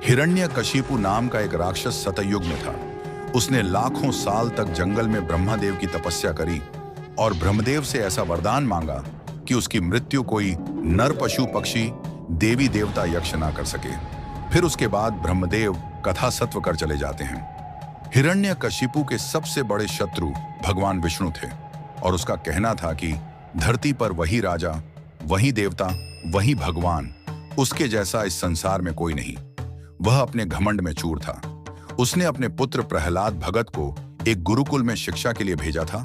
हिरण्यकशिपु नाम का एक राक्षस सतयुग में था। उसने लाखों साल तक जंगल में ब्रह्मदेव की तपस्या करी और ब्रह्मदेव से ऐसा वरदान मांगा कि उसकी मृत्यु कोई नर पशु पक्षी देवी देवता यक्ष ना कर सके। फिर उसके बाद ब्रह्मदेव कथा सत्व कर चले जाते हैं। हिरण्यकशिपु के सबसे बड़े शत्रु भगवान विष्णु थे और उसका कहना था कि धरती पर वही राजा, वही देवता, वही भगवान, उसके जैसा इस संसार में कोई नहीं। वह अपने घमंड में चूर था। उसने अपने पुत्र प्रहलाद भगत को एक गुरुकुल में शिक्षा के लिए भेजा था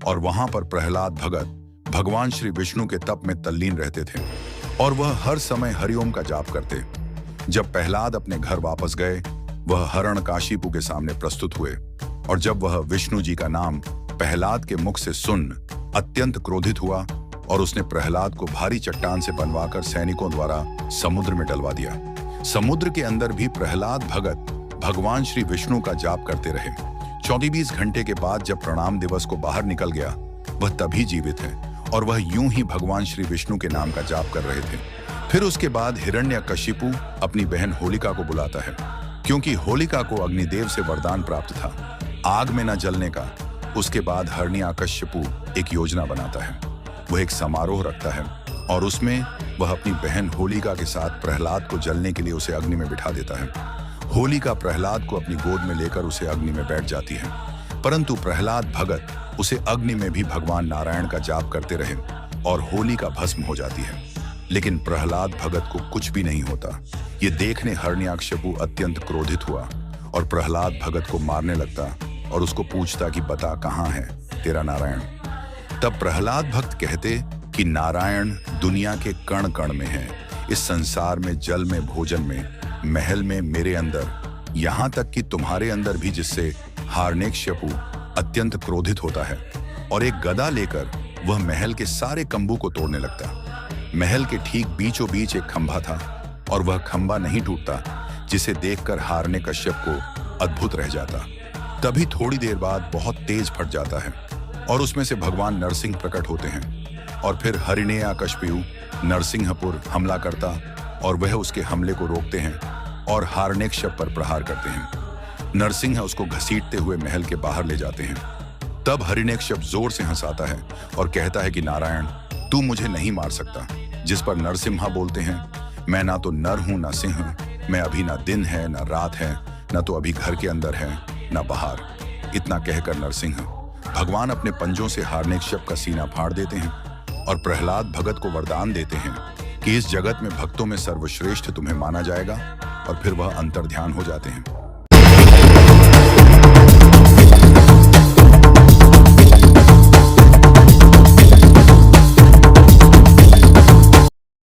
और वहां पर प्रहलाद भगत भगवान श्री विष्णु के तप में तल्लीन रहते थे और वह हर समय हरिओम का जाप करते। जब प्रहलाद अपने घर वापस गए, वह हिरण्यकशिपु के सामने प्रस्तुत हुए और जब वह विष्णु जी का नाम प्रहलाद के मुख से सुन अत्यंत क्रोधित हुआ और उसने प्रहलाद को भारी चट्टान से बनवाकर सैनिकों द्वारा समुद्र में डलवा दिया। समुद्र के अंदर भी प्रहलाद भगत भगवान श्री विष्णु का जाप करते रहे। 24 घंटे के बाद जब प्रणाम दिवस को बाहर निकल गया, वह तभी जीवित है और वह यूं ही भगवान श्री विष्णु के नाम का जाप कर रहे थे। फिर उसके बाद हिरण्यकशिपु अपनी बहन होलिका को बुलाता है, क्योंकि होलिका को अग्निदेव से वरदान प्राप्त था आग में न जलने का। उसके बाद हिरण्यकशिपु एक योजना बनाता है। वह एक समारोह रखता है और उसमें वह अपनी बहन होलिका के साथ प्रहलाद को जलने के लिए उसे अग्नि में बिठा देता है। होलिका प्रहलाद को अपनी गोद में लेकर उसे अग्नि में बैठ जाती है, परंतु प्रहलाद भगत उसे अग्नि में भी भगवान नारायण का जाप करते रहे और होलिका भस्म हो जाती है। लेकिन प्रहलाद भगत को कुछ भी नहीं होता। ये देखने हिरण्यकशिपु अत्यंत क्रोधित हुआ और प्रहलाद भगत को मारने लगता और उसको पूछता कि बता कहाँ है तेरा नारायण। तब प्रहलाद भक्त कहते कि नारायण दुनिया के कण कण में है, इस संसार में, जल में, भोजन में, महल में, मेरे अंदर, यहाँ तक कि तुम्हारे अंदर भी, जिससे हिरण्यकशिपु अत्यंत क्रोधित होता है और एक गदा लेकर वह महल के सारे कम्बू को तोड़ने लगता। महल के ठीक बीचों बीच एक खंभा था और वह खंभा नहीं टूटता, जिसे देखकर हिरण्यकशिपु को अद्भुत रह जाता। तभी थोड़ी देर बाद बहुत तेज फट जाता है और उसमें से भगवान नरसिंह प्रकट होते हैं और फिर हिरण्यकशिपु नरसिंहपुर हमला करता और वह उसके हमले को रोकते हैं और हिरण्यकशिपु पर प्रहार करते हैं। नरसिंह उसको घसीटते हुए महल के बाहर ले जाते हैं। तब हिरण्यकशिपु जोर से हंसाता है और कहता है कि नारायण, तू मुझे नहीं मार सकता। जिस पर नरसिम्हा बोलते हैं, मैं ना तो नर हूं ना सिंह, मैं अभी ना दिन है ना रात है, ना तो अभी घर के अंदर है ना बाहर। इतना कहकर नरसिंह भगवान अपने पंजों से हिरण्यकशिपु का सीना फाड़ देते हैं और प्रहलाद भगत को वरदान देते हैं कि इस जगत में भक्तों में सर्वश्रेष्ठ तुम्हें माना जाएगा और फिर वह अंतर्ध्यान हो जाते हैं।